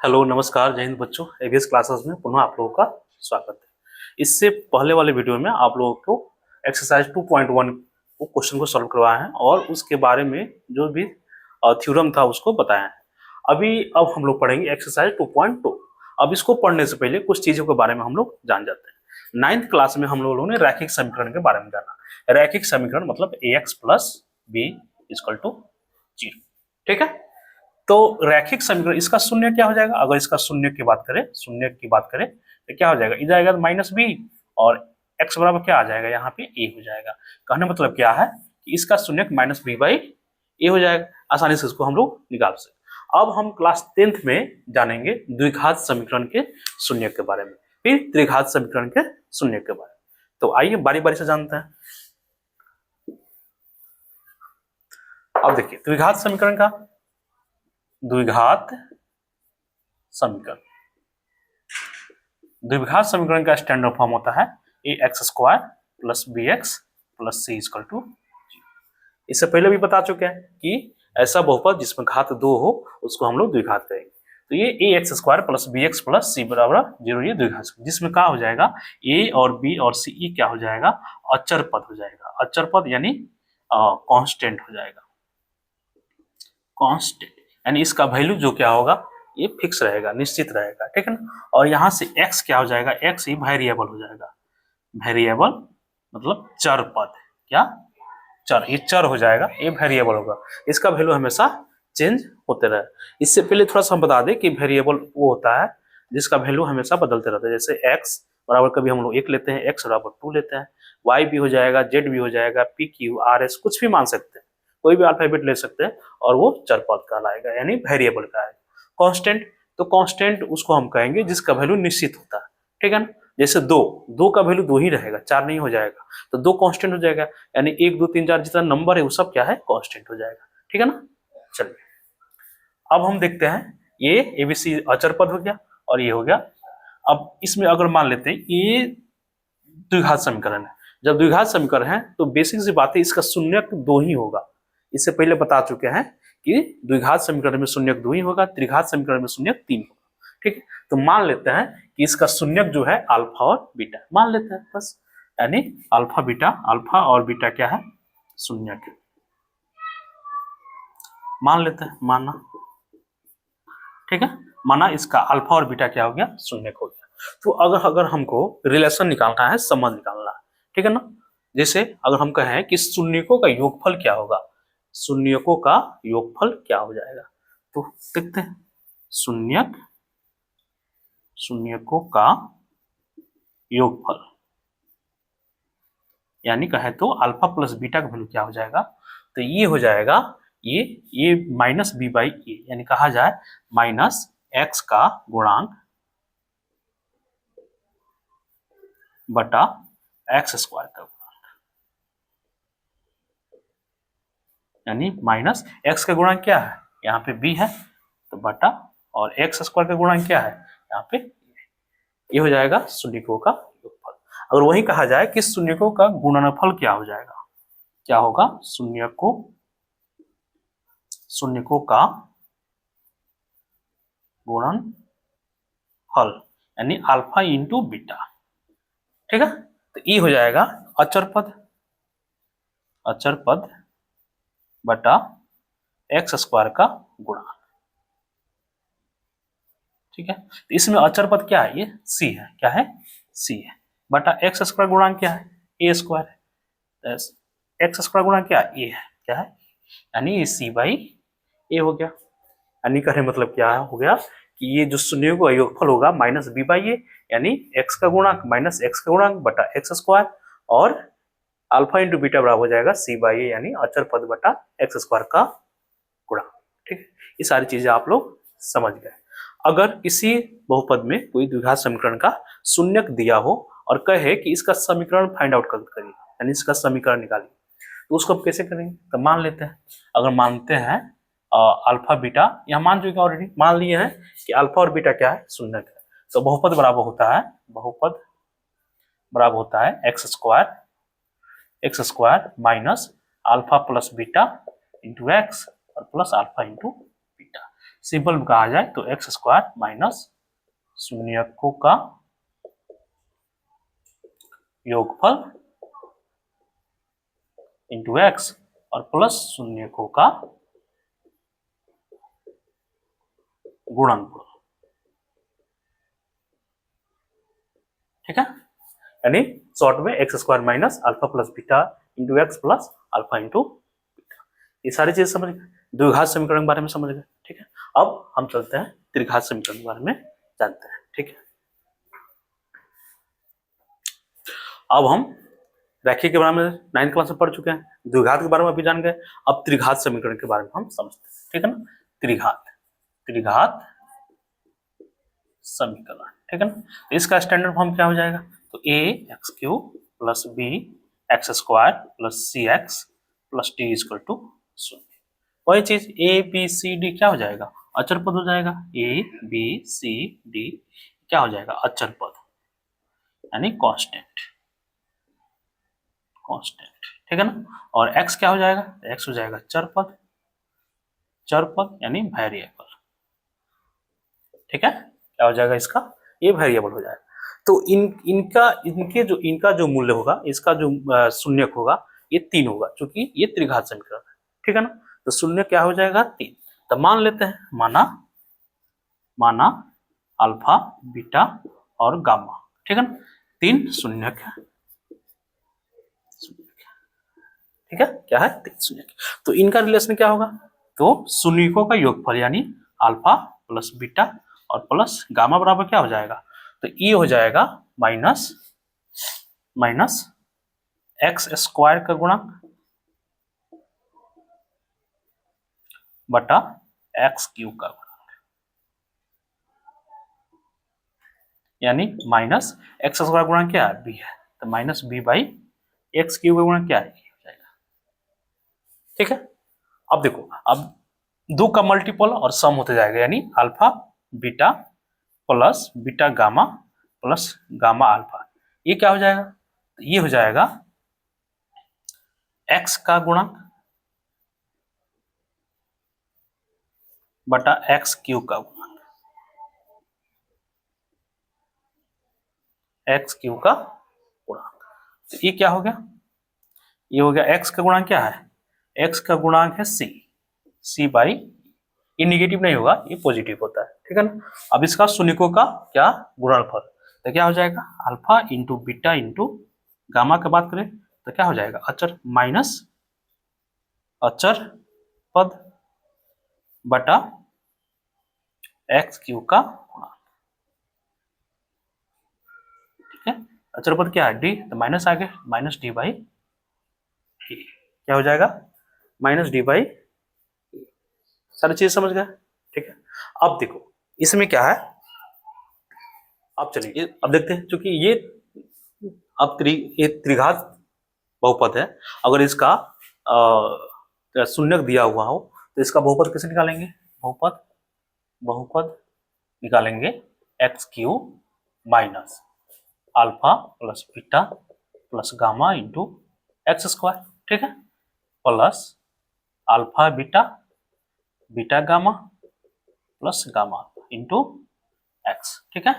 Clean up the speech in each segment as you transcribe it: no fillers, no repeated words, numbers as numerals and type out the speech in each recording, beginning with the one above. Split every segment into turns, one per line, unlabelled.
Hello नमस्कार जय हिंद बच्चों। एबीएस क्लासेस में पुनः आप लोगों का स्वागत है। इससे पहले वाले वीडियो में आप लोगों को एक्सरसाइज 2.1 को क्वेश्चन को सॉल्व करवाया है और उसके बारे में जो भी थ्योरम था उसको बताया है। अब हम लोग पढ़ेंगे एक्सरसाइज 2.2। अब इसको पढ़ने से पहले कुछ चीजों के बारे में हम लोग जान जाते हैं। 9th क्लास में हम लोगों ने रैखिक समीकरण के बारे में जाना। रैखिक समीकरण मतलब ax plus b equal to 0। ठीक है, तो रैखिक समीकरण इसका शून्य क्या हो जाएगा? अगर इसका शून्य की बात करें तो क्या हो जाएगा? इधर आएगा माइनस बी और x बराबर क्या आ जाएगा? यहाँ पे a हो जाएगा। कहने मतलब क्या है कि इसका शून्य माइनस बी बाई ए हो जाएगा। आसानी से इसको हम लोग निकाल सकते। अब हम क्लास 10th में जानेंगे द्विघात समीकरण के शून्य के बारे में, फिर त्रिघात समीकरण के शून्य के बारे में। तो आइए बारी बारी से जानते हैं। अब देखिए द्विघात समीकरण का द्विघात समीकरण का स्टैंडर्ड फॉर्म होता है a x square plus b x plus c equal to 0। इससे पहले भी बता चुके हैं कि ऐसा बहुपद जिसमें घात 2 हो उसको हम लोग द्विघात करेंगे। तो ये a x square plus b x plus c बराबर 0 ये द्विघात, जिसमें क्या हो जाएगा? ए और बी और सी ई क्या हो जाएगा? अचर पद हो जाएगा। अचर पद यानी कांस्टेंट हो जाएगा। कांस्टेंट यानी इसका वैल्यू जो क्या होगा? ये फिक्स रहेगा, निश्चित रहेगा। ठीक है ना। और यहाँ से x क्या हो जाएगा? x ही वेरिएबल हो जाएगा। वेरिएबल मतलब चर पद। क्या? चर। ये चर हो जाएगा, ये वेरिएबल होगा। इसका वैल्यू हमेशा चेंज होते रहे। इससे पहले थोड़ा सा हम बता दें कि वेरिएबल वो होता है जिसका वैल्यू हमेशा बदलते रहता है। जैसे x बराबर कभी हम लोग 1 लेते हैं, x बराबर 2 लेते हैं, y भी हो जाएगा, z भी हो जाएगा, p q r s कुछ भी मान सकते हैं, कोई भी अल्फाबेट ले सकते हैं और वो चर पद कहलाएगा यानी वेरिएबल का है। कांस्टेंट, तो कांस्टेंट उसको हम कहेंगे जिसका वैल्यू निश्चित होता है। ठीक है ना। जैसे दो का वैल्यू 2 ही रहेगा, 4 नहीं हो जाएगा, तो 2 कांस्टेंट हो जाएगा। यानी 1 2 3 4 जितना नंबर है वो सब क्या है? कांस्टेंट हो जाएगा। ठीक है ना। चलिए अब हम देखते हैं, ये एबीसी अचर पद हो गया और ये हो गया। अब इसमें अगर मान लेते हैं ये द्विघात समीकरण है। जब द्विघात समीकरण है तो बेसिक सी बात है, इसका शून्यक 2 ही होगा। इससे पहले बता चुके हैं कि द्विघात समीकरण में शून्यक 2 ही होगा, त्रिघात समीकरण में शून्यक 3 होगा। ठीक है, तो मान लेते हैं कि इसका शून्यक जो है अल्फा और बीटा मान लेते हैं बस। यानी अल्फा और बीटा क्या है? शून्यक मान लेते हैं, माना। ठीक है, माना इसका अल्फा और बीटा क्या हो गया? शून्यक हो गया। तो अगर हमको रिलेशन निकालना है, संबंध निकालना है, ठीक है ना। जैसे अगर हम कहें कि शून्यकों का योगफल क्या होगा, शून्यकों का योगफल क्या हो जाएगा, तो देखते हैं। शून्यकों का योगफल यानी कहे तो अल्फा प्लस बीटा का वैल्यू क्या हो जाएगा? तो ये हो जाएगा ये माइनस बी बाई ए, यानी कहा जाए माइनस एक्स का गुणांक बटा एक्स स्क्वायर का गुणांक, यानी माइनस एक्स का गुणांक क्या है? यहाँ पे बी है तो बटा, और एक्स स्क्वायर का गुणांक क्या है? यहाँ पे ये हो जाएगा शून्यकों का योगफल। अगर वही कहा जाए कि शून्यकों का गुणनफल क्या हो जाएगा, क्या होगा? शून्यकों का गुणनफल यानी अल्फा इंटू बीटा। ठीक है, तो ये हो जाएगा अचर पद बटा एक्स स्क्वायर का गुणा। ठीक है, तो इसमें अचर पद क्या है? ये सी है। क्या है? सी है। बटा एक्स स्क्वायर गुणांक क्या है? ए स्क्वायर है। एक्स स्क्वायर गुणांक क्या है? ए है। क्या है? यानी ये सी बाई ए हो गया। यानी कहने मतलब क्या हो गया कि ये जो शून्य का योगफल होगा माइनस बी बाई ए, यानी एक्स का गुणांक माइनस एक्स का गुणांक बटा एक्स स्क्वायर, और अल्फा इंटू बीटा बराबर हो जाएगा सी बाई ए, यानी अचर पद बटा एक्स स्क्वायर का गुणा। ठीक है, ये सारी चीजें आप लोग समझ गए। अगर किसी बहुपद में कोई द्विघात समीकरण का शून्यक दिया हो और कहे कि इसका समीकरण फाइंड आउट करिए, यानी इसका समीकरण निकालिए, तो उसको हम कैसे करेंगे? तो मान लेते हैं, अगर मानते हैं अल्फा बीटा, यहाँ मान चुके ऑलरेडी, मान लिए हैं कि अल्फा और बीटा क्या है? शून्यक है। तो बहुपद बराबर होता है x square minus alpha plus beta into x और plus alpha into beta. Simple में कहा जाए तो एक्स स्क्वायर माइनस शून्यकों का योगफल इंटू एक्स और प्लस शून्यकों का गुणनफल। ठीक है, यानी शॉर्ट में x square minus alpha plus beta into x plus alpha into beta. ये सारी चीजें समझ गए, द्विघात समीकरण के बारे में समझ गए। ठीक है, अब हम चलते हैं त्रिघात समीकरण के बारे में जानते हैं। ठीक है, अब हम रैखिक के बारे में 9th क्लास में पढ़ चुके हैं, द्विघात के बारे में अभी जान गए, अब त्रिघात समीकरण के बारे में हम समझते हैं। ठीक है ना, त्रिघात समीकरण। ठीक है ना, इसका स्टैंडर्ड फॉर्म क्या हो जाएगा, तो a x cube plus b x square plus c x plus t equal to 0। वही चीज ए बी सी डी क्या हो जाएगा, अचर पद हो जाएगा। ए बी सी डी क्या हो जाएगा, अचर पद यानी कांस्टेंट। ठीक है ना, और x क्या हो जाएगा, x हो जाएगा चर पद यानी वेरिएबल। ठीक है, क्या हो जाएगा इसका, ये वेरिएबल हो जाएगा। तो इनका जो मूल्य होगा, इसका जो शून्यक होगा, ये 3 होगा, क्योंकि ये त्रिघात समीकरण है। ठीक है ना, तो शून्य क्या हो जाएगा 3। तो मान लेते हैं, माना अल्फा बीटा और गामा। ठीक है ना, 3 शून्यक है। ठीक है, क्या है 3 शून्यक। तो इनका रिलेशन क्या होगा, तो शून्यकों का योगफल यानी अल्फा प्लस बीटा और प्लस गामा बराबर क्या हो जाएगा, तो ये हो जाएगा माइनस एक्स स्क्वायर का गुणक बटा एक्स क्यूब का गुणक, यानी माइनस एक्स स्क्वायर गुणक क्या है, बी है, तो minus b by x cube का गुणक क्या है, हो जाएगा। ठीक है, अब देखो, अब 2 का मल्टीपल और सम होते जाएगा, यानी alpha beta plus beta gamma plus gamma alpha, ये क्या हो जाएगा, तो ये हो जाएगा x का गुणक बटा एक्स क्यूब का गुणक, एक्स क्यूब का गुणक। तो ये क्या हो गया, ये हो गया x का गुणक क्या है, x का गुणक है c बाई, ये निगेटिव नहीं होगा, ये पॉजिटिव होता है। ठीक है ना, अब इसका शून्यकों का क्या गुणनफल, तो क्या हो जाएगा alpha into beta into gamma की बात करें तो क्या हो जाएगा, अचर माइनस अचर पद बटा एक्स क्यूब का गुणा। ठीक है, अचर पद क्या है डी, तो माइनस आगे माइनस डी बाई डी, क्या हो जाएगा माइनस डी बाई, सारी चीज समझ गए। ठीक है, अब देखो इसमें क्या है, अब चलिए अब देखते हैं, क्योंकि ये अब ये त्रिघात बहुपद है, अगर इसका शून्यक दिया हुआ हो तो इसका बहुपद कैसे निकालेंगे, बहुपद निकालेंगे x cube minus alpha plus beta plus gamma into x square. ठीक है, plus alpha beta gamma plus gamma into x. ठीक है,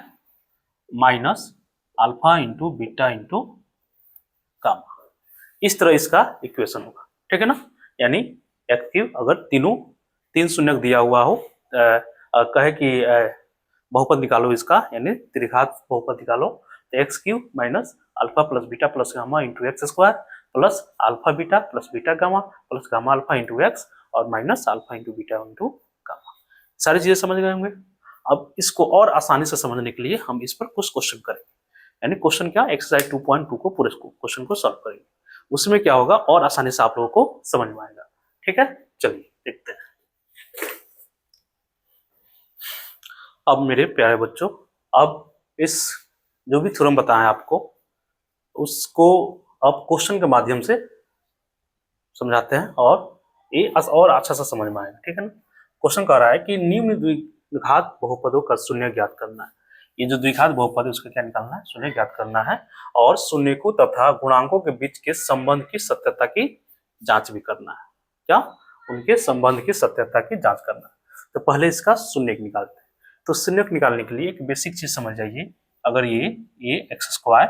minus alpha into beta into gamma, इस तरह इसका इक्वेशन होगा। ठीक है ना, यानी एक्स क्यूब अगर 3 शून्यक दिया हुआ हो, कहे कि बहुपद निकालो इसका, यानी त्रिघात बहुपद निकालो, तो x cube minus alpha plus beta plus gamma into x square plus alpha beta plus beta gamma plus gamma alpha into x और minus alpha into beta into gamma. सारी चीजें समझ गए होंगे। अब इसको और आसानी से समझने के लिए हम इस पर कुछ क्वेश्चन करेंगे, यानी क्वेश्चन क्या, एक्सरसाइज 2.2 को पूरे क्वेश्चन को सॉल्व करेंगे, उसमें क्या होगा और आसानी से आप लोगों को समझ में आएगा। ठीक है, चलिए देखते हैं। अब मेरे प्यारे बच्चों, अब इस जो भी थ्योरम बताएं आपको, उसको अब क्वेश्चन के माध्यम से समझाते हैं और ये और अच्छा सा समझ में आएगा। ठीक है ना, क्वेश्चन कह रहा है कि निम्न द्विघात बहुपदों का शून्य ज्ञात करना है। ये जो द्विघात बहुपद है उसका क्या निकालना है, शून्य ज्ञात करना है, और शून्यकों तथा गुणांकों के बीच के संबंध की सत्यता की जांच भी करना है। क्या, उनके संबंध की सत्यता की जांच करना है। तो पहले इसका शून्यक निकालते हैं। तो शून्यक निकालने के लिए एक बेसिक चीज समझ जाइए, अगर ये x square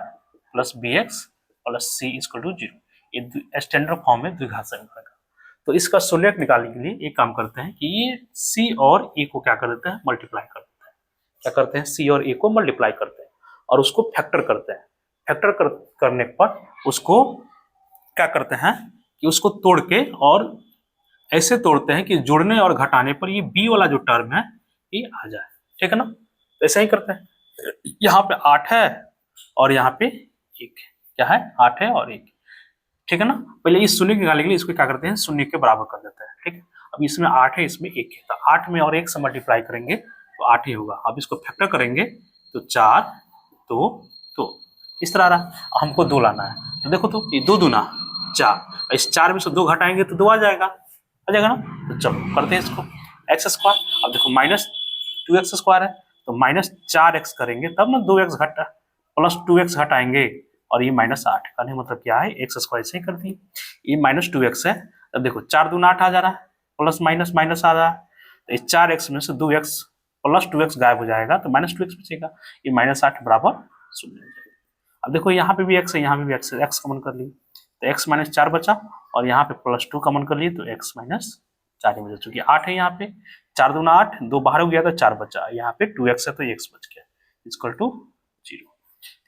plus b x plus c equal to 0, ये स्टैंडर्ड फॉर्म में द्विघात समीकरण का, तो इसका शून्यक निकालने के लिए एक काम करते हैं कि ये सी और ए को क्या कर देते हैं, मल्टीप्लाई कर देते हैं। क्या करते हैं, सी और ए को मल्टीप्लाई करते हैं और उसको फैक्टर करते हैं। फैक्टर करने पर उसको क्या करते हैं कि उसको तोड़ के, और ऐसे तोड़ते हैं कि जोड़ने और घटाने पर ये बी वाला जो टर्म है ये आ जाए, ठीक है ना। तो ऐसा ही करते हैं। यहाँ पे 8 है और यहाँ पे 1, क्या है 8 है और 1, ठीक है ना। पहले इस शून्य निकालने के लिए इसको क्या करते हैं, शून्य के बराबर कर देते हैं, ठीक है। अब इसमें 8 है, इसमें 1 है, तो 8 में और 1 से मल्टीप्लाई करेंगे तो 8 ही होगा। अब इसको फैक्टर करेंगे तो 4 2 इस तरह रहा। हमको 2 लाना है, तो देखो तो ये 2 दूना 4, इस 4 में से 2 घटाएंगे तो 2 आ जाएगा ना। तो चलो करते हैं इसको एक्स स्क्वायर। अब देखो माइनस 2x स्क्वायर है, तो माइनस 4x करेंगे तब ना 2x घटा प्लस 2x घटाएंगे और ये माइनस 8 का मतलब क्या है, एक्स स्क्वायर से ही कर दी। ये माइनस 2x है, अब देखो 4 दूना 8 आ जा रहा है, प्लस माइनस माइनस आ रहा है, तो इस 4x में से 2x प्लस 2x गायब हो जाएगा तो माइनस 2x बचेगा, ये माइनस 8 बराबर 0 हो जाएगा। अब देखो यहाँ पे भी x है, यहाँ पे भी x है, x कॉमन कर ली तो x माइनस 4 बचा, और यहाँ पे प्लस 2 कॉमन कर लिए तो x माइनस 4 ही बचा, चूंकि 8 है यहाँ पे, 4 दूना 8, 2 बाहर हो गया तो 4 बचा, यहाँ पे 2x है तो x बच गया इक्वल टू 0।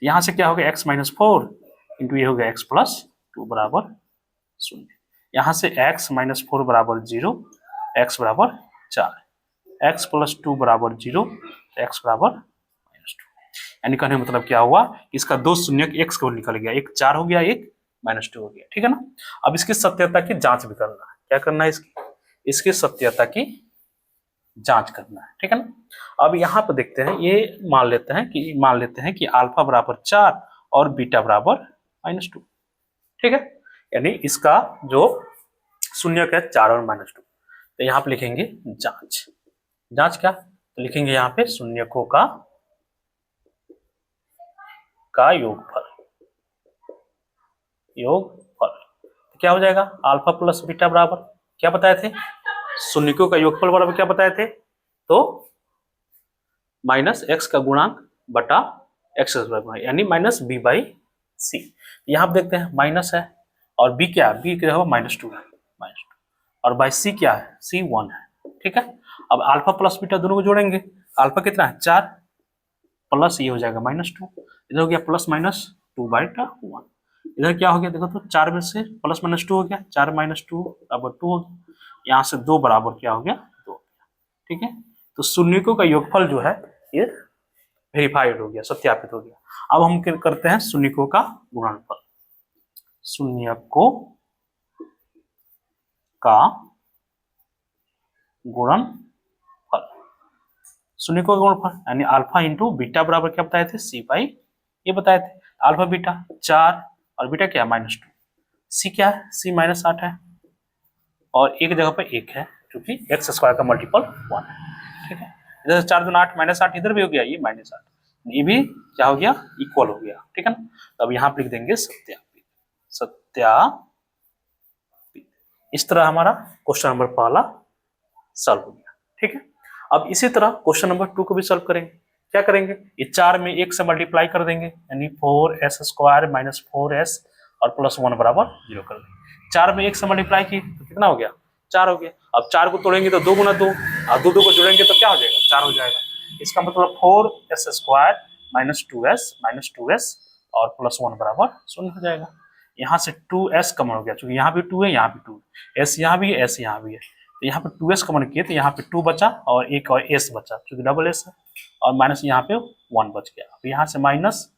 यहाँ से क्या हो गया, x माइनस 4 इंटू ये हो गया x प्लस 2 बराबर 0। यहाँ से x माइनस 4 बराबर 0, x बराबर 4, x प्लस 2 बराबर 0, x बराबर माइनस 2। यानी कहने मतलब क्या हुआ, इसका दो शून्यक x को निकल गया, एक 4 हो गया, एक माइनस 2 हो गया, ठीक है ना। अब इसकी सत्यता की जांच भी करना है, क्या करना है, इसकी सत्यता की जांच करना है, ठीक है ना। अब यहाँ पर देखते हैं, ये मान लेते हैं कि अल्फा बराबर 4 और बीटा बराबर -2, ठीक है। यानी इसका जो शून्यक है 4 और -2, तो यहाँ पे लिखेंगे जांच क्या, तो लिखेंगे यहाँ पे शून्यकों का योगफल तो क्या हो जाएगा, अल्फा प्लस बीटा बराबर क्या बताए थे, शून्यकों का योगफल बराबर क्या बताए थे, तो माइनस एक्स का गुणांक बटा एक्स स्क्वायर, यानी माइनस बी बाई सी। यहाँ पे देखते हैं माइनस है और बी क्या होगा -2 है, और बाई सी क्या है, सी 1 है, ठीक है। अब अल्फा प्लस बीटा दोनों को जोड़ेंगे, अल्फा कितना है 4 प्लस ये हो जाएगा -2, इधर हो गया प्लस माइनस 2/1, इधर क्या हो गया देखो तो 4 में से प्लस माइनस 2 हो गया, 4 - 2 बराबर 2 हो गया, यहाँ से 2 बराबर क्या हो गया 2, ठीक है। तो शून्यकों का योगफल जो है ये वेरीफाइड हो गया, सत्यापित हो गया। अब हम क्या करते हैं, शून्यकों का गुणनफल, शून्यकों का गुणनफल, शून्यकों का गुणनफल यानी अल्फा इंटू बीटा बराबर क्या बताए थे, सी बाई ये बताए थे, अल्फा बीटा 4 और बीटा क्या -2, सी क्या है, सी -8 है, और एक जगह पर 1 है क्योंकि एक्स स्क्वायर का मल्टीपल 1 है, ठीक है। इधर 4 दूना 8 -8 इधर भी हो गया, ये -8, ये भी क्या हो गया, इक्वल हो गया, ठीक है ना। तो अब यहाँ पे लिख देंगे सत्यापित। इस तरह हमारा क्वेश्चन नंबर पहला सॉल्व हो गया, ठीक है। अब इसी तरह क्वेश्चन नंबर 2 को भी सॉल्व करेंगे। क्या करेंगे, ये 4 में 1 से मल्टीप्लाई कर देंगे, यानी 4s स्क्वायर माइनस 4s और प्लस 1 बराबर 0 कर देंगे। 4 में 1 से मल्टीप्लाई की तो कितना हो गया, 4 हो गया। अब 4 को तोड़ेंगे तो 2 गुना 2, और 2 को जोड़ेंगे तो क्या हो जाएगा, 4 हो जाएगा। इसका मतलब 4s स्क्वायर माइनस 2s और प्लस 1 बराबर 0 हो जाएगा। यहाँ से 2s कमन हो गया, क्योंकि यहाँ भी 2 है, यहाँ भी 2 है, s यहाँ भी है, s यहाँ भी है, तो यहाँ पे 2s कमन किए तो यहाँ पे 2 बचा और एक और s बचा, क्योंकि डबल s है, और माइनस यहाँ पे 1 बच गया। अब यहाँ से माइनस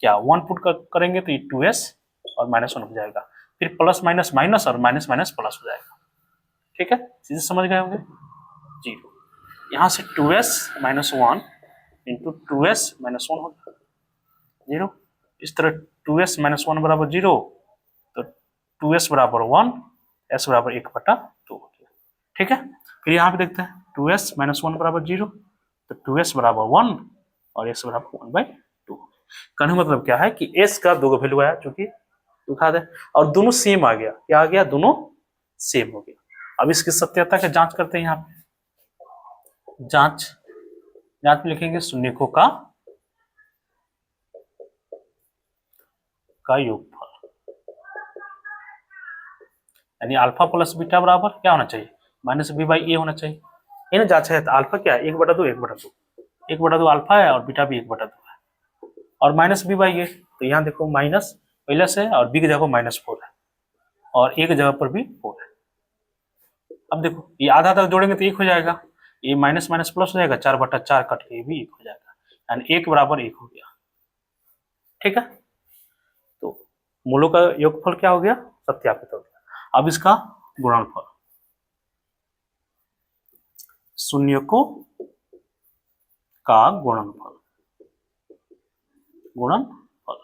क्या 1 पुट करेंगे तो ये 2s और -1 हो जाएगा, फिर प्लस माइनस माइनस और माइनस माइनस प्लस हो जाएगा, ठीक है। चीजें समझ गए होंगे, 0। यहाँ से 2s - 1 इंटू 2s - 1 हो गया 0। इस तरह 2s - 1 बराबर 0, तो 2s बराबर 1, s बराबर 1/2 हो गया, ठीक है। फिर यहाँ पे देखते हैं 2s - 1 बराबर 0, तो 2s बराबर 1 और s बराबर 1/2। कहने मतलब क्या है कि s का 2 वैल्यू आया, चूंकि दिखा दे, और दोनों सेम आ गया, क्या आ गया, दोनों सेम हो गया। अब इसकी सत्यता की जांच करते हैं यहाँ पे, जांच, जांच में लिखेंगे शून्यकों का योगफल, यानी अल्फा प्लस बीटा बराबर क्या होना चाहिए, माइनस बी बाई ए होना चाहिए। ये ना जांच है, तो अल्फा क्या है 1/2, 1/2, 1/2 अल्फा है और बीटा भी 1/2 है, और माइनस बी बाई ए, तो यहाँ देखो माइनस पहले से और बी की जगह पर -4 है और ए की जगह पर भी 4 है। अब देखो ये आधा तक जोड़ेंगे तो 1 हो जाएगा, ये माइनस माइनस प्लस हो जाएगा, 4/4 कट के ये भी 1 हो जाएगा, यानी 1 बराबर 1 हो गया। ठीक है, तो मूलों का योगफल क्या हो गया, सत्यापित हो गया। अब इसका गुणनफल, शून्यकों का गुणनफल, गुणनफल।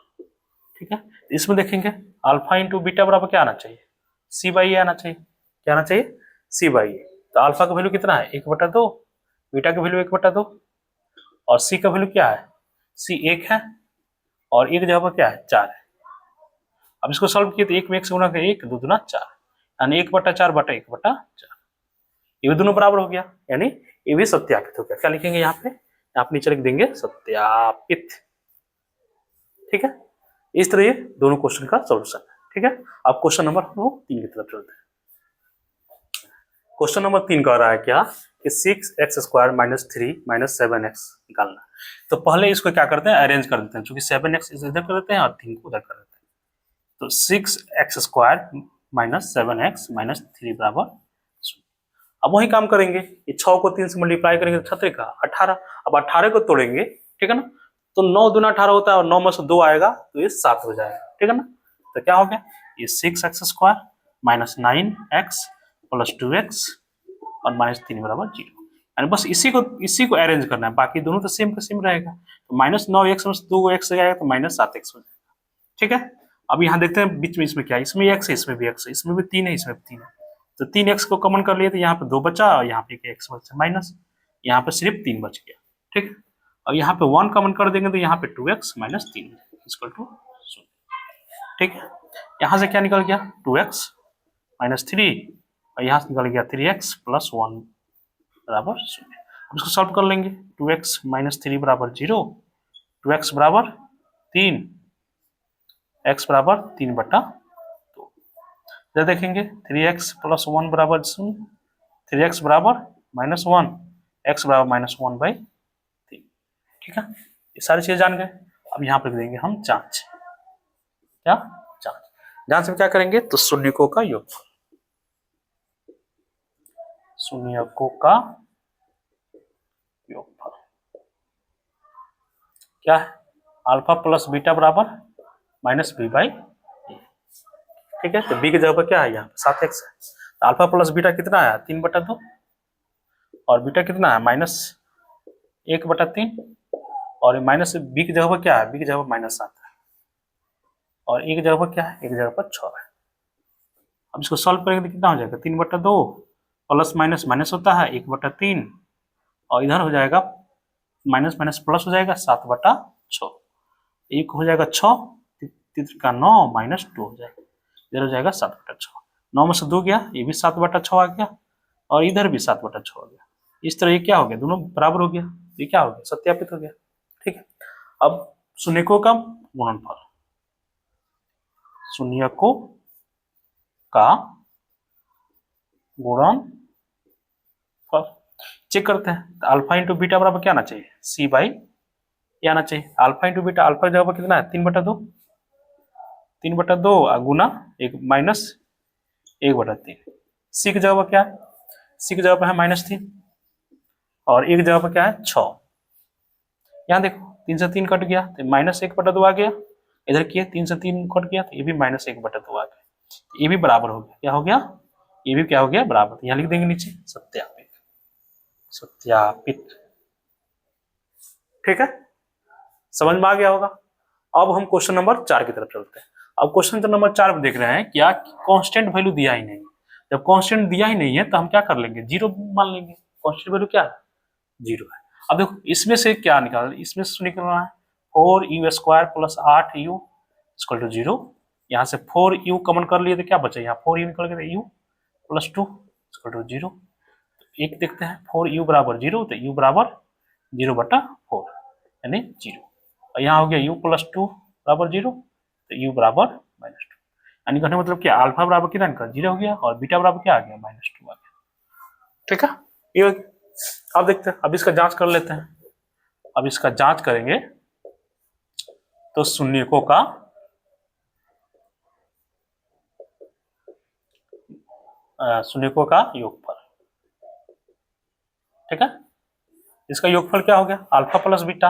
ठीक है, इसमें देखेंगे अल्फा इंटू बीटा बराबर क्या आना चाहिए, सी बाई ए आना चाहिए। क्या आना चाहिए, सी बाई ए। तो अल्फा का वैल्यू कितना है 1/2, बीटा का वैल्यू 1/2 और सी का वैल्यू क्या है, सी 1 है और एक जगह पर क्या है 4 है। अब इसको सॉल्व किए तो 1 में 1 से गुणा करें 1 2 दूना 4, यानी 1/4/1/4, ये भी दोनों बराबर हो गया, यानी ये भी सत्यापित हो गया। क्या लिखेंगे यहाँ पे, आप नीचे लिख देंगे सत्यापित। ठीक है, इस तरह ये दोनों क्वेश्चन का सॉल्यूशन है। ठीक है, अब क्वेश्चन नंबर 3 की तरफ चलते हैं। क्वेश्चन नंबर 3 कह रहा है क्या कि 6x² - 3 - 7x निकालना। तो पहले इसको क्या करते हैं, अरेंज कर देते हैं, क्योंकि 7x इधर कर देते हैं और 3 को उधर कर देते हैं। तो 6x² - 7x - 3 बराबर 0। अब वही काम करेंगे, ये 6 को 3 से मल्टीप्लाई करेंगे तो 6 का 18। अब 18 को तोड़ेंगे, ठीक है ना, तो 9 दूना 18 होता है और 9 में से 2 आएगा तो ये 7 हो जाएगा। ठीक है ना, तो क्या हो गया, ये 6x² - 9x + 2x और -3 बराबर 0। यानी बस इसी को अरेंज करना है, बाकी दोनों तो सेम का सेम रहेगा। तो -9x में से 2x जाएगा तो -7x हो जाएगा। ठीक है, अब यहाँ देखते हैं बीच में इसमें क्या है, इसमें x है, इसमें भी x है, इसमें भी 3 है, इसमें भी 3 है। तो 3x को कॉमन कर लिए तो यहाँ पे 2 बचा और यहाँ पे एक x बचा माइनस, यहाँ पे सिर्फ 3 बच गया। ठीक है, और यहाँ पे 1 कॉमन कर देंगे तो यहाँ पे 2x - 3 इक्वल टू 0। ठीक है, यहाँ से क्या निकल गया 2x - 3 और यहाँ से निकल गया 3x + 1 बराबर 0। अब इसको सॉल्व कर लेंगे, 2x - 3 बराबर 0, 2x बराबर 3, x बराबर 3/2। इधर देखेंगे 3x + 1 बराबर 0, 3x बराबर -1, x बराबर -1/3। ठीक है, ये सारी चीजें जान गए। अब यहाँ पर देंगे हम जांच। क्या जांच, जांच में क्या करेंगे, तो शून्यकों का योगफल, शून्यकों का योगफल क्या है, अल्फा प्लस बीटा बराबर -b/a। ठीक है, तो b की जगह पर क्या है, यहाँ 7x है, तो अल्फा प्लस बीटा कितना है 3/2 और बीटा कितना है -1/3 और माइनस बी की जगह पर क्या है, बी की जगह पर -7 है और ए की जगह पर क्या है, ए की जगह पर 6 है। अब इसको सॉल्व करेंगे तो कितना हो जाएगा 3/2 प्लस माइनस माइनस होता है 1/3 और इधर हो जाएगा माइनस माइनस प्लस हो जाएगा 7/6, एक हो जाएगा 6, 3 का 9 -2 हो जाएगा, इधर हो जाएगा 7/6, 9 में से 2 गया, ये भी 7/6 आ गया और इधर भी 7/6 हो गया। इस तरह ये क्या हो गया, दोनों बराबर हो गया, ये क्या हो गया सत्यापित हो गया। ठीक है, अब शून्यकों का गुणनफल, शून्यकों का गुणनफल चेक करते हैं। तो अल्फा इंटू बीटा बराबर क्या आना चाहिए, c/a आना चाहिए। अल्फा इंटू बीटा, अल्फा की जगह पर कितना है 3/2, 3/2 गुना एक माइनस 1/3। सी की जगह पर क्या है, सी की जगह पर है -3 और एक जगह पर क्या है 6। यहाँ देखो 3 से 3 कट गया तो -1/2 आ गया, इधर किए 3 से 3 कट गया तो ये भी -1/2 आ गया, तो ये भी बराबर हो गया। क्या हो गया, ये भी क्या हो गया बराबर। यहाँ लिख देंगे नीचे सत्यापित, सत्यापित। ठीक है, समझ में आ गया होगा। अब हम क्वेश्चन नंबर 4 की तरफ चलते हैं। अब क्वेश्चन नंबर 4 में देख रहे हैं क्या कांस्टेंट वैल्यू दिया ही नहीं। जब कांस्टेंट दिया ही नहीं है तो हम क्या कर लेंगे, 0 मान लेंगे। कांस्टेंट वैल्यू क्या है 0 है। अब देखो इसमें से क्या निकाल, इसमें से निकलना है 4u² + 8u = 0। यहाँ से 4u कॉमन कर लिए तो क्या बचा, यहाँ 4u निकल गया, u + 2 = 0। एक देखते हैं 4u बराबर 0, तो u बराबर 0/4 यानी 0। और यहाँ हो गया u + 2 बराबर 0, तो u बराबर -2। यानी कहने मतलब क्या, अल्फा बराबर कितना का 0 हो गया और बीटा बराबर क्या आ गया -2 आ गया। ठीक है, ये हो गया। अब देखते हैं, अब इसका जांच कर लेते हैं। अब इसका जांच करेंगे तो शून्यकों का योगफल। ठीक है, इसका योगफल क्या हो गया, अल्फा प्लस बीटा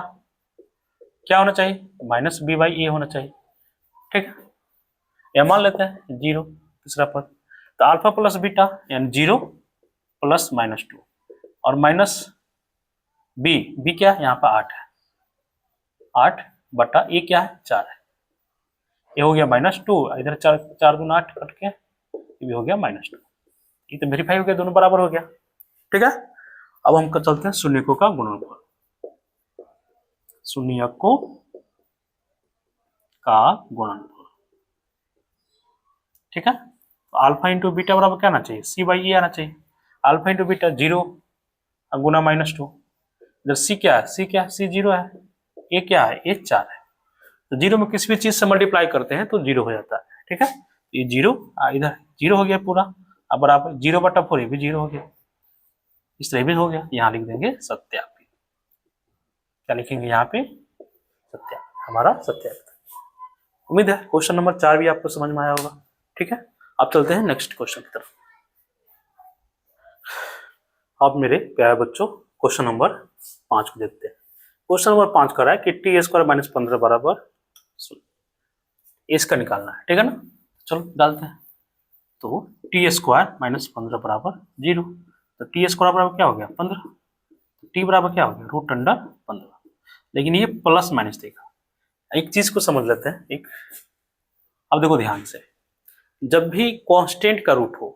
क्या होना चाहिए, -b/a होना चाहिए। ठीक है, या मान लेते हैं 0 तीसरा पद, तो अल्फा प्लस बीटा यानी 0 + -2 और माइनस बी क्या है, यहाँ पर 8 है, 8/a क्या है 4 है, ये हो गया -2, इधर 4 दूना 8 कट के ये भी हो गया -2। ये तो वेरीफाई हो गया, दोनों बराबर हो गया। ठीक है, अब हम चलते हैं शून्यकों का गुणनफल। शून्यकों का गुणनफल। ठीक है, तो अल्फा इंटू बीटा बराबर क्या आना चाहिए, c/a आना चाहिए। अल्फा इंटू बीटा 0 गुना -2, इधर c क्या है, c 0 है, a क्या है, a 4 है, तो 0 में किसी भी चीज से मल्टीप्लाई करते हैं तो 0 हो जाता है। ठीक है, ये 0 इधर 0 हो गया पूरा, अब बराबर 0/4 ये भी 0 हो गया, इस तरह भी हो गया। यहाँ लिख देंगे सत्यापित। क्या लिखेंगे यहाँ पे, सत्यापित, हमारा सत्यापित। उम्मीद है क्वेश्चन नंबर 4 भी आपको समझ में आया होगा। ठीक है, अब चलते हैं नेक्स्ट क्वेश्चन की तरफ। अब मेरे प्यारे बच्चों क्वेश्चन नंबर 5 को देखते हैं। क्वेश्चन नंबर 5 कर रहा है कि t² - 15 बराबर 0, इसका निकालना है। ठीक है ना, चलो डालते हैं। तो t² - 15 बराबर 0, तो t² बराबर क्या हो गया 15, t बराबर क्या हो गया √15। लेकिन ये प्लस माइनस देगा। एक चीज को समझ लेते हैं, एक अब देखो ध्यान से, जब भी कांस्टेंट का रूट हो,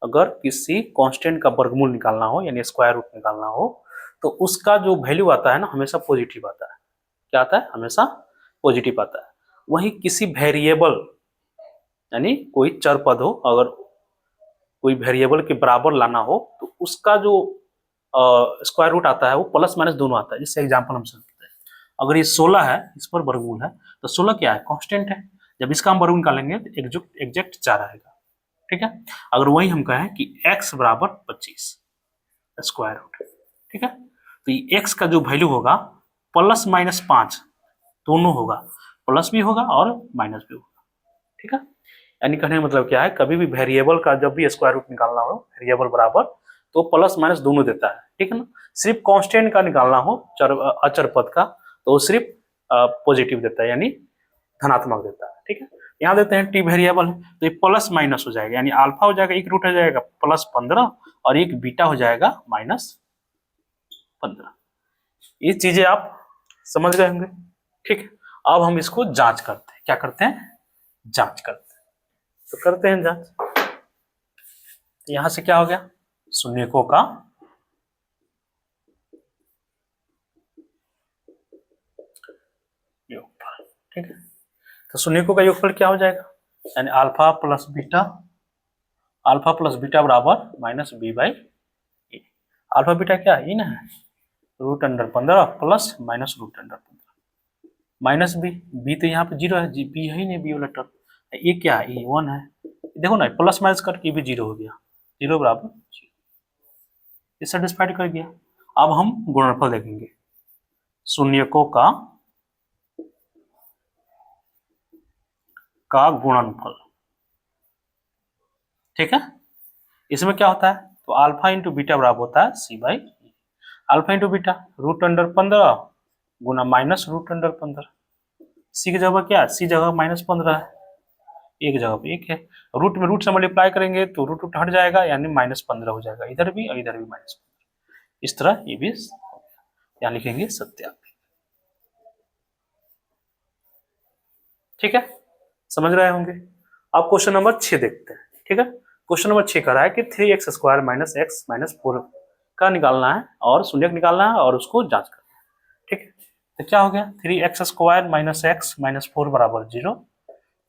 अगर किसी कांस्टेंट का वर्गमूल निकालना हो यानी स्क्वायर रूट निकालना हो, तो उसका जो वैल्यू आता है ना हमेशा पॉजिटिव आता है। क्या आता है, हमेशा पॉजिटिव आता है। वहीं किसी वेरिएबल यानी कोई चर पद हो, अगर कोई वेरिएबल के बराबर लाना हो तो उसका जो स्क्वायर रूट आता है वो प्लस माइनस दोनों आता है। जैसे एग्जांपल हम समझते हैं, अगर ये 16 है, इस पर वर्गमूल है, तो 16 क्या है, कांस्टेंट है। जब इसका हम वर्गमूल निकालेंगे तो एग्जैक्ट 4 आएगा। ठीक है, अगर वही हम कहें कि x बराबर 25 स्क्वायर रूट, ठीक है, तो ये x का जो वैल्यू होगा +-5 दोनों होगा, प्लस भी होगा और माइनस भी होगा। ठीक है, यानी कहने का मतलब क्या है, कभी भी वेरिएबल का जब भी स्क्वायर रूट निकालना हो वेरिएबल बराबर, तो प्लस माइनस दोनों देता है। ठीक है ना, सिर्फ कांस्टेंट का निकालना हो अचर पद का तो वो सिर्फ पॉजिटिव देता है यानी धनात्मक देता है। ठीक है, यहाँ देते हैं टी वेरिएबल है तो ये प्लस माइनस हो जाएगा, यानी अल्फा हो जाएगा, एक रूट हो जाएगा +15 और एक बीटा हो जाएगा -15। ये चीजें आप समझ गए होंगे। ठीक है, अब हम इसको जांच करते हैं। क्या करते हैं, जांच करते हैं। तो करते हैं जांच। यहां से क्या हो गया, शून्यकों का योगफल। ठीक है, तो शून्यकों का योगफल क्या हो जाएगा, यानी अल्फा प्लस बीटा बराबर -b/a। अल्फा बीटा क्या है, ना है √15 प्लस माइनस √15 माइनस बी तो यहाँ पे 0 है, बी है ही नहीं, बी वाला टर्म। ये क्या है, ये 1 है, देखो ना प्लस माइनस करके भी 0 हो गया, 0 बराबर 0, ये सेटिस्फाइड कर गया। अब हम गुणनफल देखेंगे, शून्यकों का गुणनफल। ठीक है, इसमें क्या होता है, तो अल्फा इंटू बीटा बराबर होता है c/a। अल्फा इंटू बीटा √15 गुना -√15, सी की जगह क्या है, सी जगह -15 है, एक जगह पे 1 है, रूट में रूट से मल्टीप्लाई करेंगे तो रूट हट जाएगा यानी -15 हो जाएगा, इधर भी और इधर भी -15। इस तरह ये भी यहाँ लिखेंगे सत्यापित। ठीक है, समझ रहे होंगे। अब क्वेश्चन नंबर 6 देखते हैं। ठीक है, क्वेश्चन नंबर 6 कह रहा है कि 3x² - x - 4 का निकालना है और शून्यक निकालना है और उसको जांच करना है। ठीक है, तो क्या हो गया, 3x² - x - 4 बराबर 0।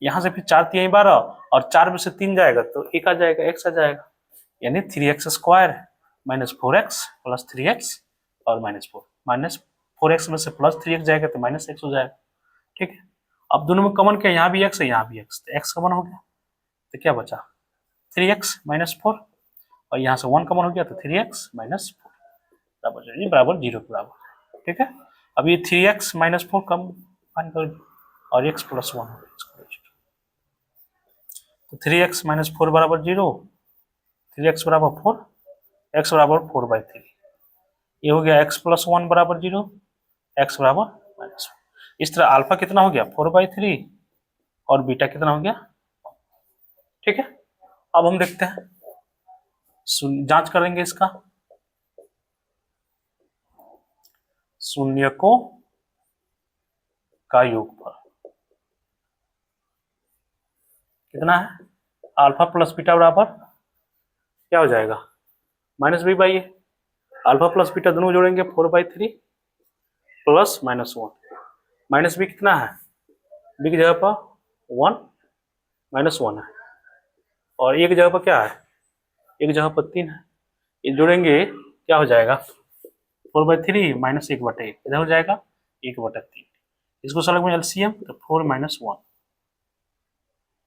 यहाँ से फिर 4 3 12 और 4 में से 3 जाएगा तो 1 आ जाएगा, x आ जाएगा, यानी 3x² minus 4x plus 3x और -4, -4x में से प्लस 3x जाएगा तो -x हो जाएगा। ठीक है, अब दोनों में कॉमन क्या है, यहाँ भी x है यहाँ भी x, तो x कॉमन हो गया तो क्या बचा 3x -4 और यहाँ से 1 कॉमन हो गया तो 3x -4 बराबर 0 के बराबर। ठीक है, अब ये 3x -4 कम और x + 1 तो 3x -4 बराबर 0, 3x बराबर 4, x बराबर 4/3, ये हो गया x + 1 बराबर 0, x बराबर -1। इस तरह अल्फा कितना हो गया 4/3 और बीटा कितना हो गया। ठीक है, अब हम देखते हैं, जांच करेंगे इसका, शून्यकों का योगफल कितना है, अल्फा प्लस बीटा बराबर क्या हो जाएगा -b/a, अल्फा प्लस बीटा दोनों जोड़ेंगे 4/3 प्लस -1, -b कितना है, b की जगह पर 1 -1 है और a की जगह पर क्या है, a की जगह पर 3 है, ये जोड़ेंगे क्या हो जाएगा 4/3 - 1/1 इधर हो जाएगा 1/3, इसको सलग में एलसीएम तो 4 - 1,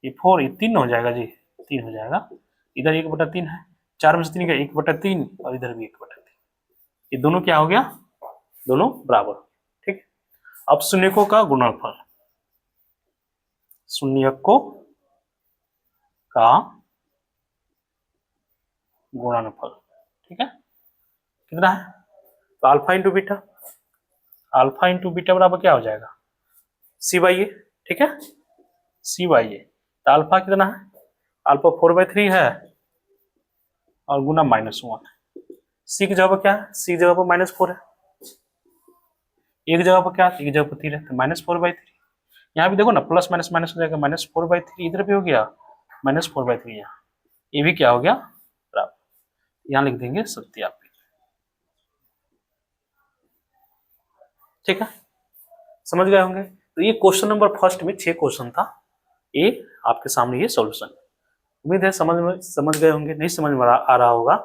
ये 4 ये 3 हो जाएगा जी, 3 हो जाएगा, इधर 1/3 है, 4 में से 3 का 1/3 और इधर भी 1/3, ये दोनों क्या हो गया, दोनों बराबर। ठीक है, अब शून्यकों का गुणनफल, शून्यकों का गुणनफल, ठीक है, कितना है, तो alpha into beta, alpha into beta बराबर क्या हो जाएगा c/a। ठीक है, c/a, तो अल्फा कितना है, अल्फा 4/3 है और गुना -1, c की जगह पर क्या है, c की जगह पर -4 है, a की जगह पर क्या है, a की जगह पर 3 है तो -4/3, यहाँ भी देखो ना प्लस माइनस माइनस हो जाएगा, -4/3 इधर भी हो गया -4/3, यहाँ ये भी क्या हो गया बराबर, यहाँ लिख देंगे सत्यापित। ठीक है, समझ गए होंगे, तो ये क्वेश्चन नंबर फर्स्ट में 6 क्वेश्चन था, ये आपके सामने ये सॉल्यूशन, उम्मीद है समझ गए होंगे, नहीं समझ में आ रहा होगा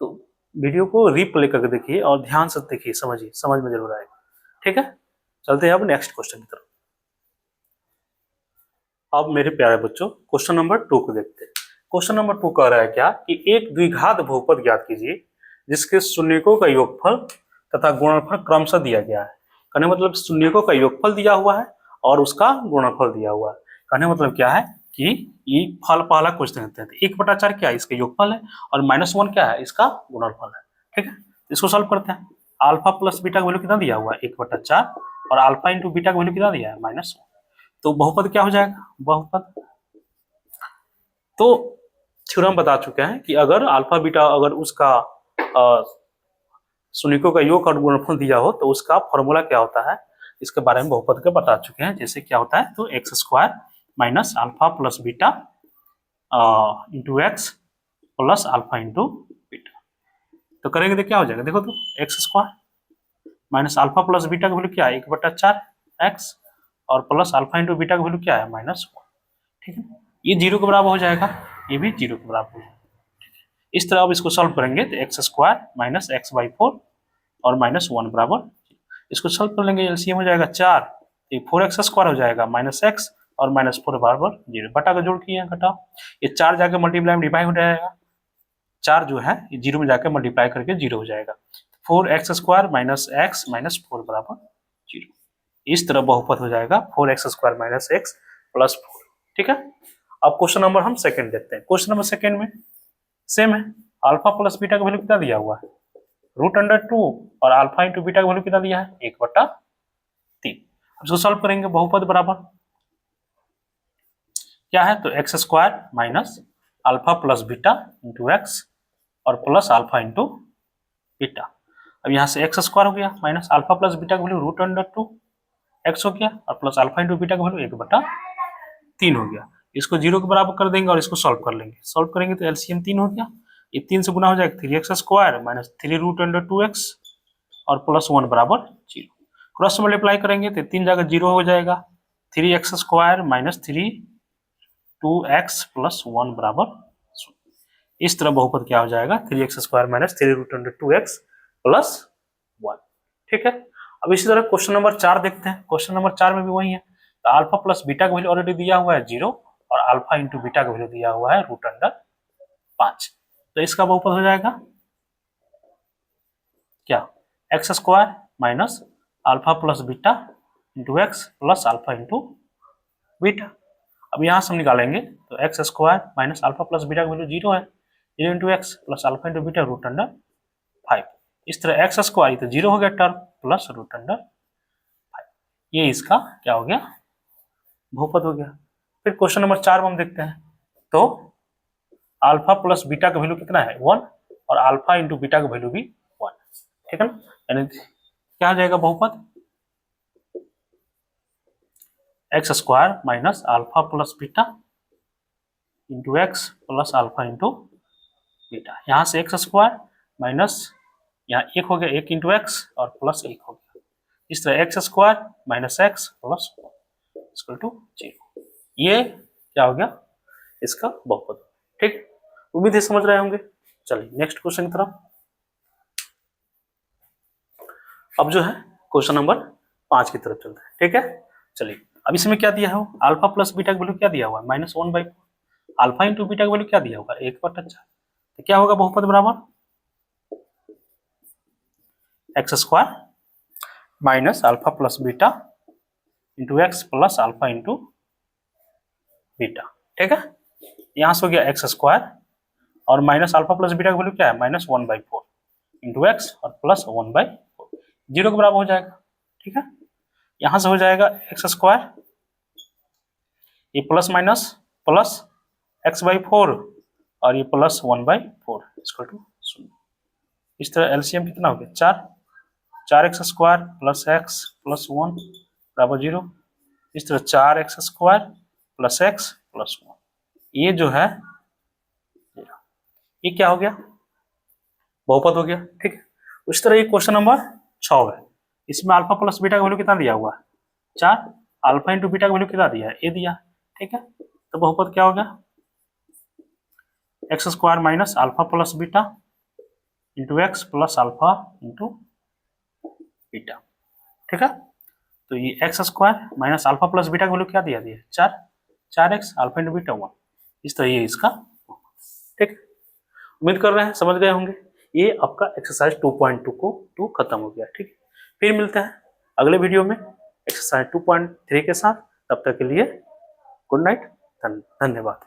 तो वीडियो को रिप्ले करके देखिए और ध्यान से देखिए, समझिए, समझ में जरूर आएगा। ठीक है, चलते हैं अब नेक्स्ट क्वेश्चन की तरफ। अब मेरे प्यारे बच्चों क्वेश्चन नंबर 2 को देखते हैं। क्वेश्चन नंबर 2 कह रहा है क्या कि एक द्विघात बहुपद ज्ञात कीजिए जिसके शून्यकों का योगफल तथा गुणनफल क्रमशः दिया गया है। कहने मतलब शून्यकों का योगफल दिया हुआ है और उसका गुणनफल दिया हुआ है। कहने मतलब क्या है कि ये फल पहला क्वेश्चन देते हैं, 1/4 क्या है, इसका योगफल है और -1 क्या है, इसका गुणनफल है। ठीक है, इसको सॉल्व करते हैं। अल्फा प्लस बीटा का वैल्यू कितना दिया हुआ है 1/4 और अल्फा इंटू बीटा का वैल्यू कितना दिया है -1, तो बहुपद क्या हो जाएगा, बहुपद तो थ्योरम बता चुके हैं कि अगर अल्फा बीटा अगर उसका शून्यकों का योग और गुणनफल दिया हो तो उसका फॉर्मूला क्या होता है, इसके बारे में बहुपद के बता चुके हैं। जैसे क्या होता है तो x² minus alpha plus beta into x plus alpha into beta, तो करेंगे तो क्या हो जाएगा, देखो तो x² minus alpha plus beta का वैल्यू क्या है 1/4 x और प्लस अल्फा इंटू बीटा का वैल्यू क्या है -1। ठीक है, ये 0 के बराबर हो जाएगा, ये भी 0 के बराबर हो जाएगा। इस तरह अब इसको सॉल्व करेंगे तो x² माइनस x/4 और -1 बराबर, इसको सॉल्व कर लेंगे एलसीएम हो जाएगा 4, तो 4x² हो जाएगा -x और -4 बराबर 0, बटा का जोड़ किए घटाओ, ये 4 जाके मल्टीप्लाई में डिवाइड हो जाएगा, 4 जो है ये 0 में जाकर मल्टीप्लाई करके 0 हो जाएगा, 4x² माइनस x माइनस 4 बराबर 0। इस तरह बहुपद हो जाएगा 4x² माइनस x प्लस 4। ठीक है, अब क्वेश्चन नंबर हम सेकंड देखते हैं। क्वेश्चन नंबर सेकंड में सेम है, अल्फा प्लस बीटा का वैल्यू कितना दिया हुआ है √2 और अल्फा इंटू बीटा का वैल्यू कितना दिया है 1/3। इसको सॉल्व करेंगे, बहुपद बराबर क्या है तो x² minus alpha plus beta into x और प्लस अल्फा इंटू बीटा। अब यहाँ से x² हो गया माइनस अल्फा प्लस बीटा का वैल्यू √2 x हो गया और प्लस अल्फा इंटू बीटा का वैल्यू 1/3 हो गया। इसको 0 के बराबर कर देंगे और इसको सॉल्व कर लेंगे, सॉल्व करेंगे तो एलसीएम 3 हो गया, ये 3 से गुना हो जाएगा 3x² माइनस 3√2x और प्लस 1 बराबर 0। क्रॉस मल्टीप्लाई करेंगे तो 3 जगह 0 हो जाएगा, 3x² माइनस 2x प्लस 1 बराबर 0। इस तरह बहुपद क्या हो जाएगा 3x² माइनस 3√2x प्लस 1। ठीक है, अब इसी तरह क्वेश्चन नंबर 4 देखते हैं। क्वेश्चन नंबर 4 में भी वही है, तो अल्फा प्लस बीटा का वैल्यू ऑलरेडी दिया हुआ है 0 और अल्फा इंटू बीटा का वैल्यू दिया हुआ है √5। तो इसका बहुपद हो जाएगा क्या, x² minus alpha plus beta into x plus alpha into beta. अब यहाँ से हम निकालेंगे तो x² minus alpha plus beta का वैल्यू 0 है, 0 into x plus alpha into beta √5। इस तरह x² तो 0 हो गया टर्म प्लस √5, ये इसका क्या हो गया, बहुपद हो गया। फिर क्वेश्चन नंबर 4 में हम देखते हैं, तो अल्फा प्लस बीटा का वैल्यू कितना है 1 और अल्फा इंटू बीटा का वैल्यू भी 1। ठीक है ना, यानी क्या हो जाएगा बहुपद x² minus alpha plus beta into x plus alpha into beta. यहाँ से x² माइनस यहाँ 1 हो गया, 1 इंटू एक्स और प्लस 1 हो गया। इस तरह x² माइनस एक्स प्लस 0, ये क्या हो गया इसका बहुपद। ठीक, उम्मीद है समझ रहे होंगे। चलिए नेक्स्ट क्वेश्चन की तरफ। अब जो है क्वेश्चन नंबर 5 की तरफ चलते हैं। ठीक है, चलिए अब इसमें क्या दिया है, अल्फा प्लस बीटा का वैल्यू क्या दिया हुआ है -1/4, अल्फा इंटू बीटा का वैल्यू क्या दिया होगा 1/4। तो क्या होगा बहुपद बराबर x² minus alpha plus beta into x plus alpha into beta. ठीक है, यहां से हो गया x² और माइनस अल्फा प्लस बीटा का वैल्यू क्या है -1/4 इंटू एक्स और प्लस 1/4, 0 के बराबर हो जाएगा। ठीक है, यहां से हो जाएगा x², ये प्लस माइनस प्लस x/4 और ये प्लस 1/4 इक्वल टू 0। इस तरह एलसीएम कितना हो गया 4x² प्लस x प्लस 1 बराबर 0। इस तरह 4x² प्लस x प्लस 1, ये जो है ये क्या हो गया बहुपद हो गया। ठीक है, उस तरह ये क्वेश्चन नंबर 6 है, इसमें अल्फा प्लस बीटा का वैल्यू कितना दिया हुआ है 4, अल्फा इंटू बीटा का वैल्यू कितना दिया है a दिया। ठीक है, तो बहुपद क्या हो गया x² minus alpha plus beta into x plus alpha into beta. ठीक है, तो ये x² minus alpha plus beta का वैल्यू क्या दिया दिया 4x अल्फा इंटू बीटा 1। इस तरह ये इसका। ठीक, उम्मीद कर रहे हैं समझ गए होंगे। ये आपका एक्सरसाइज 2.2 को खत्म हो गया। ठीक, फिर मिलते हैं अगले वीडियो में एक्सरसाइज 2.3 के साथ। तब तक के लिए गुड नाइट, धन्यवाद।